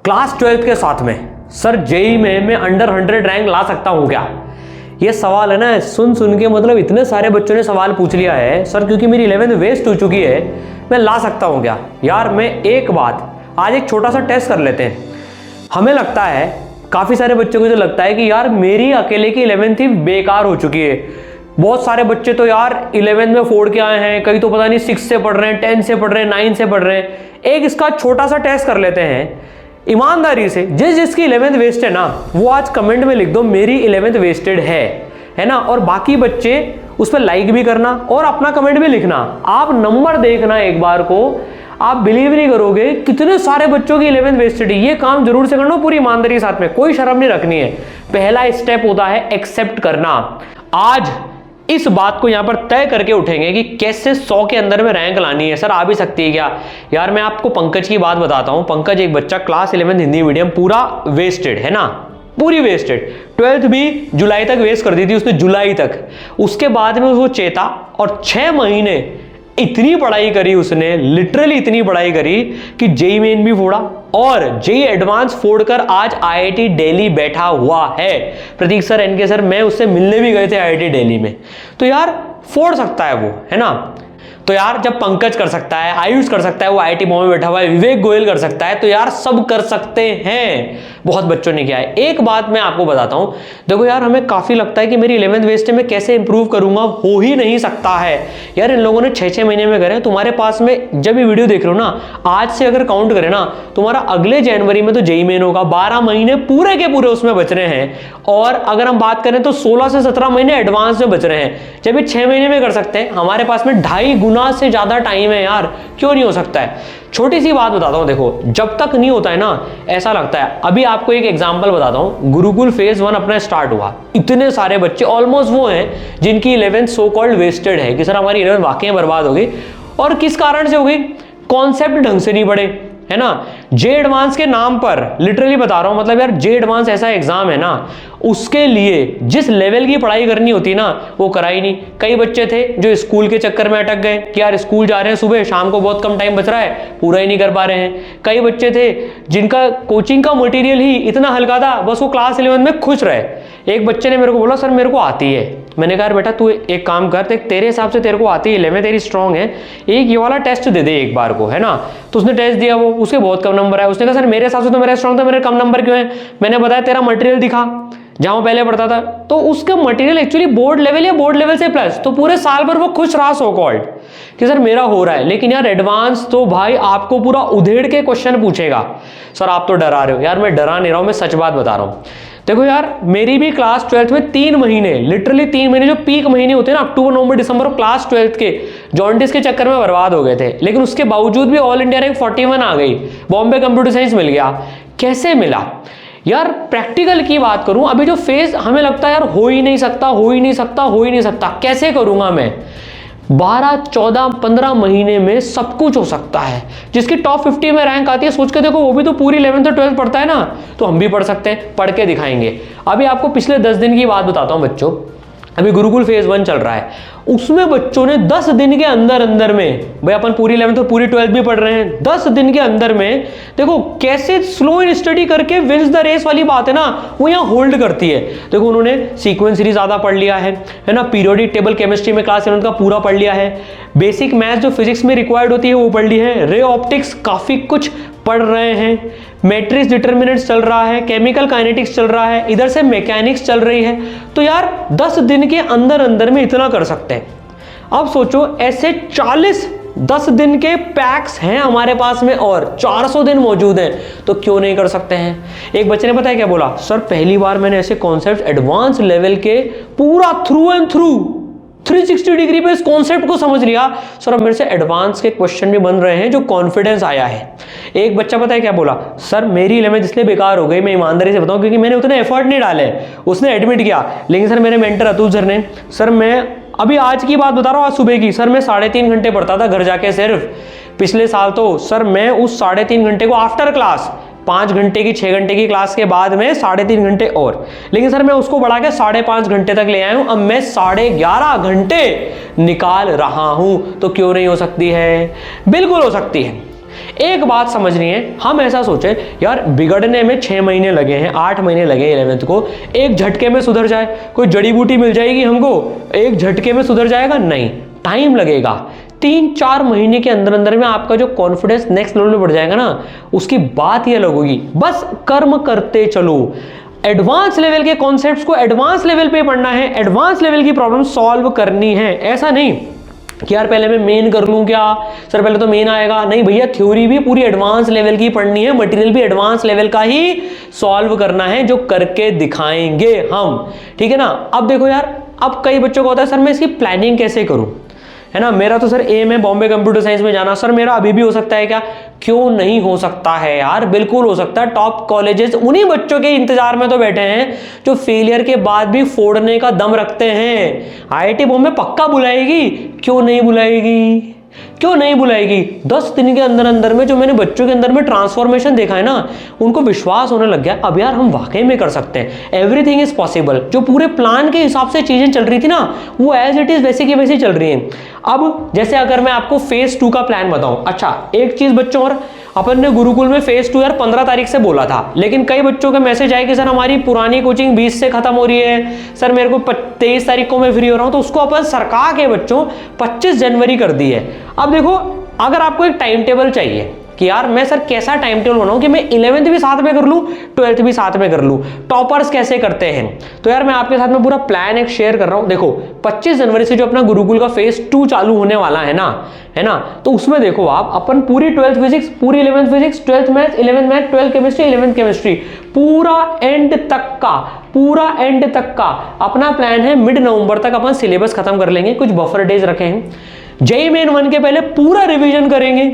Class 12th के साथ में सर जेई में मैं अंडर 100 रैंक ला सकता हूँ क्या? ये सवाल है ना, सुन के मतलब इतने सारे बच्चों ने सवाल पूछ लिया है सर, क्योंकि मेरी 11th वेस्ट हो चुकी है, मैं ला सकता हूँ क्या? यार मैं एक बात, आज एक छोटा सा टेस्ट कर लेते हैं। हमें लगता है, काफ़ी सारे बच्चों को जो लगता है कि यार मेरी अकेले की 11th ही बेकार हो चुकी है। बहुत सारे बच्चे तो यार 11th में फोड़ के आए हैं, कई तो पता नहीं 6 से पढ़ रहे हैं, 10 से पढ़ रहे हैं, 9 से पढ़ रहे हैं। एक इसका छोटा सा टेस्ट कर लेते हैं ईमानदारी से। जिसकी 11th वेस्ट है ना, वो आज कमेंट में लिख दो मेरी 11th वेस्टेड है ना। और बाकी बच्चे उस पर लाइक भी करना और अपना कमेंट भी लिखना। आप नंबर देखना एक बार को, आप बिलीव नहीं करोगे कितने सारे बच्चों की 11th वेस्टेड है। ये काम जरूर से करना पूरी ईमानदारी के साथ में, कोई शर्म नहीं रखनी है। पहला स्टेप होता है एक्सेप्ट करना। आज इस बात को यहां पर तय करके उठेंगे कि कैसे 100 के अंदर में रैंक लानी है। सर आ भी सकती है क्या? यार मैं आपको पंकज की बात बताता हूं। पंकज एक बच्चा क्लास 11 हिंदी मीडियम, पूरा वेस्टेड है ना, पूरी वेस्टेड। 12th भी जुलाई तक वेस्ट कर दी थी उसने, जुलाई तक। उसके बाद में वो चेता और 6 महीने इतनी पढ़ाई करी उसने, लिटरली इतनी पढ़ाई करी कि जेई मेन भी फोड़ा और जेई एडवांस फोड़कर आज आईआईटी दिल्ली बैठा हुआ है। प्रतीक सर, एनके सर, मैं उससे मिलने भी गए थे आईआईटी दिल्ली में। तो यार फोड़ सकता है वो, है ना। तो यार जब पंकज कर सकता है, आयुष कर सकता है, वो आईआईटी बॉम्बे में बैठा हुआ है, विवेक गोयल कर सकता है, तो यार सब कर सकते हैं। बहुत बच्चों ने किया है। एक बात मैं आपको बताता हूं, देखो यार हमें काफी लगता है कि मेरी 11th वेस्ट है, मैं कैसे इंप्रूव करूंगा, हो ही नहीं सकता है। यार इन लोगों ने 6-6 महीने में करे। तुम्हारे पास में जब ये वीडियो देख रहे हो ना, आज से अगर काउंट करें ना, तुम्हारा अगले जनवरी में तो जेई मेन होगा। 12 महीने पूरे के पूरे उसमें बच रहे हैं। और अगर हम बात करें तो 16 से 17 महीने एडवांस में बच रहे हैं। जब ये 6 महीने में कर सकते हैं, हमारे पास में 2.5 गुना से ज्यादा टाइम है यार, क्यों नहीं हो सकता है? छोटी सी बात बताता हूं, देखो जब तक नहीं होता है ना, ऐसा लगता है। अभी आपको एक एग्जांपल बताता हूं, गुरुकुल फेज 1 अपना स्टार्ट हुआ, इतने सारे बच्चे ऑलमोस्ट वो हैं जिनकी 11th सो कॉल्ड वेस्टेड है कि सर हमारी 11th वाकई बर्बाद हो गई। और किस कारण से हो गई? कॉन्सेप्ट ढंग से नहीं पढ़े, है ना। जे एडवांस के नाम पर, लिटरली बता रहा हूं, मतलब यार जे एडवांस ऐसा एग्जाम है ना, उसके लिए जिस लेवल की पढ़ाई करनी होती ना, वो कराई नहीं। कई बच्चे थे जो स्कूल के चक्कर में अटक गए कि यार स्कूल जा रहे हैं सुबह, शाम को बहुत कम टाइम बच रहा है, पूरा ही नहीं कर पा रहे हैं। कई बच्चे थे जिनका कोचिंग का मटेरियल ही इतना हल्का था, बस वो क्लास 11 में खुश रहे। एक बच्चे ने मेरे को बोला सर मेरे को आती है। मैंने कहा बेटा तू एक काम कर, तेरे हिसाब से तेरे को आती है, 11 तेरी स्ट्रांग है, एक ये वाला टेस्ट दे दे एक बार को, है ना। तो उसने टेस्ट दिया, वो उसके बहुत कम नंबर है। उसने कहा सर मेरे हिसाब से तो मेरा स्ट्रांग था, मेरे कम नंबर क्यों है? मैंने बताया तेरा मटेरियल दिखा जहां पहले पढ़ता था, तो उसका मटेरियल एक्चुअली बोर्ड लेवल या बोर्ड लेवल से प्लस। तो पूरे साल भर वो खुश रहा सो कॉल्ड कि सर मेरा हो रहा है। लेकिन यार एडवांस तो भाई आपको पूरा उधेड़ के क्वेश्चन पूछेगा। सर आप तो डरा रहे हो। यार मैं डरा नहीं रहा हूं, मैं सच बात बता रहा हूं। देखो यार मेरी भी क्लास 12th में 3 महीने, लिटरली 3 महीने जो पीक महीने होते हैं ना, अक्टूबर नवंबर दिसंबर, क्लास 12th के जॉन्डिस के चक्कर में बर्बाद हो गए थे। लेकिन उसके बावजूद भी ऑल इंडिया रैंक 41 आ गई, बॉम्बे कंप्यूटर साइंस मिल गया। कैसे मिला यार? प्रैक्टिकल की बात करूं, अभी जो फेज हमें लगता है यार हो ही नहीं सकता, हो ही नहीं सकता, हो ही नहीं सकता, कैसे करूंगा मैं? 12, 14, 15 महीने में सब कुछ हो सकता है। जिसकी टॉप 50 में रैंक आती है, सोच के देखो, वो भी तो पूरी 11th और 12th पढ़ता है ना, तो हम भी पढ़ सकते हैं, पढ़ के दिखाएंगे। अभी आपको पिछले 10 दिन की बात बताता हूं बच्चों। अभी गुरुकुल फेज 1 चल रहा है, उसमें बच्चों ने 10 दिन के अंदर अंदर में, भाई अपन पूरी 11th और पूरी 12th भी पढ़ रहे हैं, 10 दिन के अंदर में देखो कैसे स्लो इन स्टडी करके विंस द रेस वाली बात है ना, वो यहाँ होल्ड करती है। देखो उन्होंने सीक्वेंस सीरीज ज्यादा पढ़ लिया है ना, पीरियोडिक टेबल केमिस्ट्री में क्लास 11th का पूरा पढ़ लिया है, बेसिक मैथ्स जो फिजिक्स में रिक्वायर्ड होती है वो पढ़ ली है, रे ऑप्टिक्स काफी कुछ पढ़ रहे हैं, मैट्रिक्स डिटर्मिनेंट्स चल रहा है, केमिकल काइनेटिक्स चल रहा है, इधर से मैकेनिक्स चल रही है। तो यार 10 दिन के अंदर अंदर में इतना कर सकते हैं। अब सोचो ऐसे 40 10 दिन के पैक्स हैं हमारे पास में और 400 दिन मौजूद हैं, तो क्यों नहीं कर सकते हैं? एक बच्चे ने पता है क्या बोला? सर पहली बार मैंने ऐसे कॉन्सेप्ट एडवांस लेवल के पूरा थ्रू एंड थ्रू 360 डिग्री पे इस कॉन्सेप्ट को समझ लिया। सर अब मेरे से एडवांस के क्वेश्चन भी बन रहे हैं जो कॉन्फिडेंस आया है। एक बच्चा पता है क्या बोला? सर मेरी 11th इसलिए बेकार हो गई, मैं ईमानदारी से बताऊं, क्योंकि मैंने उतने एफर्ट नहीं डाले। उसने एडमिट किया, लेकिन सर मेरे मेंटर अतुल सर ने, सर मैं अभी आज की बात बता रहा हूं, आज सुबह की, सर मैं 3.5 घंटे पढ़ता था घर जाके सिर्फ। पिछले साल तो सर मैं उस 3.5 घंटे को आफ्टर क्लास 5 घंटे की 6 घंटे की क्लास के बाद में 3.5 घंटे और, लेकिन सर मैं उसको बढ़ा के 5.5 घंटे तक ले आया हूं। अब मैं 11.5 घंटे निकाल रहा हूं, तो क्यों नहीं हो सकती है? बिल्कुल हो सकती है। एक बात समझनी है, हम ऐसा सोचे यार बिगड़ने में 6 महीने लगे हैं, 8 महीने लगे 11th को, एक झटके में सुधर जाए, कोई जड़ी बूटी मिल जाएगी हमको, एक झटके में सुधर जाएगा? नहीं, टाइम लगेगा। 3-4 महीने के अंदर अंदर में आपका जो कॉन्फिडेंस नेक्स्ट लेवल में बढ़ जाएगा ना, उसकी बात ही अलग होगी। बस कर्म करते चलो, एडवांस लेवल के कॉन्सेप्ट्स को एडवांस लेवल पे पढ़ना है, एडवांस लेवल की प्रॉब्लम सॉल्व करनी है। ऐसा नहीं कि यार पहले मैं मेन कर लूं, क्या सर पहले तो मेन आएगा, नहीं भैया, थ्योरी भी पूरी एडवांस लेवल की पढ़नी है, मटेरियल भी एडवांस लेवल का ही सॉल्व करना है, जो करके दिखाएंगे हम, ठीक है ना। अब देखो यार, अब कई बच्चों को होता है सर मैं इसकी प्लानिंग कैसे करूं, है ना, मेरा तो सर एम है बॉम्बे कंप्यूटर साइंस में जाना, सर मेरा अभी भी हो सकता है क्या? क्यों नहीं हो सकता है यार, बिल्कुल हो सकता है। टॉप कॉलेजेस उन्हीं बच्चों के इंतजार में तो बैठे हैं जो फेलियर के बाद भी फोड़ने का दम रखते हैं। आईआईटी बॉम्बे पक्का बुलाएगी, क्यों नहीं बुलाएगी, क्यों नहीं बुलाएगी? 10 दिन के अंदर अंदर में जो मैंने बच्चों के अंदर में ट्रांसफॉर्मेशन देखा है ना, उनको विश्वास होने लग गया अब यार हम वाकई में कर सकते हैं, एवरीथिंग इज पॉसिबल। जो पूरे प्लान के हिसाब से चीजें चल रही थी ना, वो एज इट इज वैसे की वैसी चल रही हैं। अब जैसे अगर मैं आपको फेज 2 का प्लान बताऊं, अच्छा एक चीज बच्चों, और अपन ने गुरुकुल में फेज 2 यार 15 तारीख से बोला था, लेकिन कई बच्चों के मैसेज आए कि सर हमारी पुरानी कोचिंग 20 से खत्म हो रही है, सर मेरे को 23 तारीख को मैं फ्री हो रहा हूं, तो उसको अपन सरका के बच्चों 25 जनवरी कर दी है। अब देखो, अगर आपको एक टाइम टेबल चाहिए कि यार मैं सर कैसा टाइम टेबल बनाऊं कि मैं 11th भी साथ में कर लूं, 12th भी साथ में कर लूं, टॉपर्स कैसे करते हैं, तो यार मैं आपके साथ में पूरा प्लान एक शेयर कर रहा हूं। देखो 25 जनवरी से जो अपना गुरुकुल का फेज 2 चालू होने वाला है ना, तो उसमें देखो आप अपन पूरी 12th फिजिक्स, पूरी 11th physics, 12th math, 11th math, 12th chemistry, 11th chemistry, पूरा एंड तक का अपना प्लान है। मिड नवंबर तक अपन सिलेबस खत्म कर लेंगे, कुछ बफर डेज रखे हैं। जेईई मेन 1 के पहले पूरा रिवीजन करेंगे,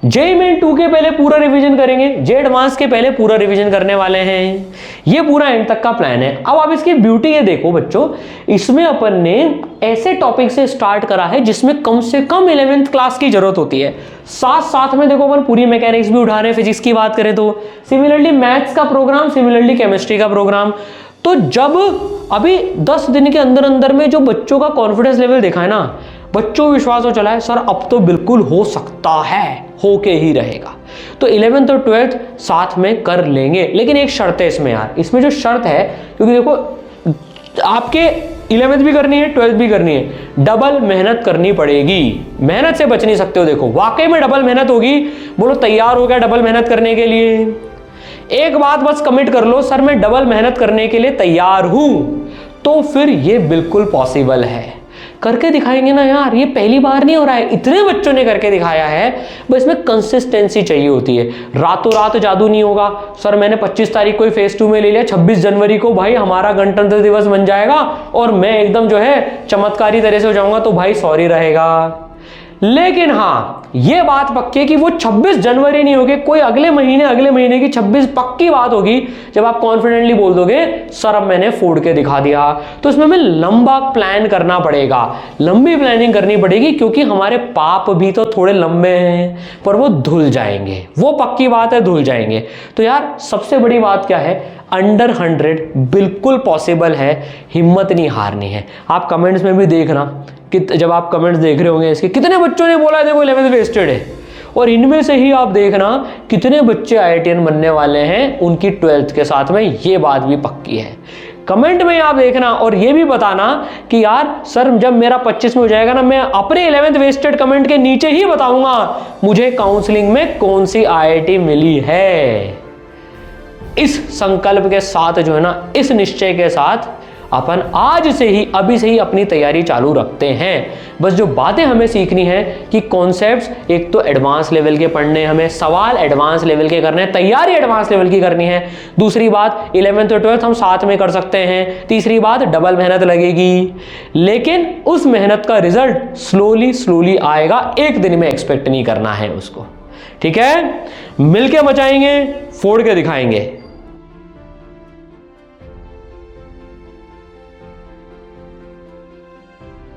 जेईई मेन 2 के पहले पूरा रिवीजन करेंगे, जे एडवांस के पहले पूरा रिवीजन करने वाले हैं। ये पूरा एंड तक का प्लान है। अब आप इसकी ब्यूटी ये देखो बच्चों, इसमें अपन ने ऐसे टॉपिक से स्टार्ट करा है जिसमें कम से कम 11th क्लास की जरूरत होती है। साथ में देखो अपन पूरी मैकेनिक्स भी उठा रहे हैं, फिजिक्स की बात करें तो, सिमिलरली मैथ्स का प्रोग्राम, सिमिलरली केमिस्ट्री का प्रोग्राम। तो जब अभी 10 दिन के अंदर अंदर में जो बच्चों का कॉन्फिडेंस लेवल देखा है ना, बच्चों को विश्वास हो चला है सर अब तो बिल्कुल हो सकता है, होके ही रहेगा। तो 11th और 12th साथ में कर लेंगे, लेकिन एक शर्त है इसमें यार, इसमें जो शर्त है, क्योंकि देखो आपके 11th भी करनी है, 12th भी करनी है, डबल मेहनत करनी पड़ेगी, मेहनत से बच नहीं सकते हो। देखो वाकई में डबल मेहनत होगी, बोलो तैयार हो गया डबल मेहनत करने के लिए? एक बात बस कमिट कर लो, सर मैं डबल मेहनत करने के लिए तैयार हूं, तो फिर ये बिल्कुल पॉसिबल है। करके दिखाएंगे ना यार, ये पहली बार नहीं हो रहा है, इतने बच्चों ने करके दिखाया है। बस इसमें कंसिस्टेंसी चाहिए होती है, रातों रात जादू नहीं होगा। सर मैंने 25 तारीख को ही फेज 2 में ले लिया, 26 जनवरी को भाई हमारा गणतंत्र दिवस बन जाएगा और मैं एकदम जो है चमत्कारी तरह से हो जाऊंगा, तो भाई सॉरी रहेगा। लेकिन हाँ ये बात पक्की है कि वो 26 जनवरी नहीं होगी, कोई अगले महीने की 26 पक्की बात होगी, जब आप कॉन्फिडेंटली बोल दोगे सर अब मैंने फोड़ के दिखा दिया। तो इसमें हमें लंबा प्लान करना पड़ेगा, लंबी प्लानिंग करनी पड़ेगी, क्योंकि हमारे पाप भी तो थोड़े लंबे हैं, पर वो धुल जाएंगे, वो पक्की बात है, धुल जाएंगे। तो यार सबसे बड़ी बात क्या है, अंडर 100 बिल्कुल पॉसिबल है, हिम्मत नहीं हारनी है। आप कमेंट्स में भी देखना कि जब आप कमेंट्स देख रहे होंगे इसके, कितने बच्चों ने बोला है देखो 11th वेस्टेड है, और इनमें से ही आप देखना कितने बच्चे आईआईटीएन बनने वाले हैं उनकी 12th के साथ में, ये बात भी पक्की है। कमेंट में आप देखना और ये भी बताना कि यार सर जब मेरा 25 में हो जाएगा ना, मैं अपने 11th वेस्टेड कमेंट के नीचे ही बताऊंगा मुझे काउंसलिंग में कौन सी आईआईटी मिली है। इस संकल्प के साथ जो है ना, इस निश्चय के साथ अपन आज से ही, अभी से ही अपनी तैयारी चालू रखते हैं। बस जो बातें हमें सीखनी है कि कॉन्सेप्ट्स एक तो एडवांस लेवल के पढ़ने, हमें सवाल एडवांस लेवल के करने हैं, तैयारी एडवांस लेवल की करनी है। दूसरी बात 11th और 12th हम साथ में कर सकते हैं। तीसरी बात डबल मेहनत लगेगी, लेकिन उस मेहनत का रिजल्ट स्लोली आएगा, एक दिन में एक्सपेक्ट नहीं करना है उसको। ठीक है, मिलके बचाएंगे, फोड़ के दिखाएंगे।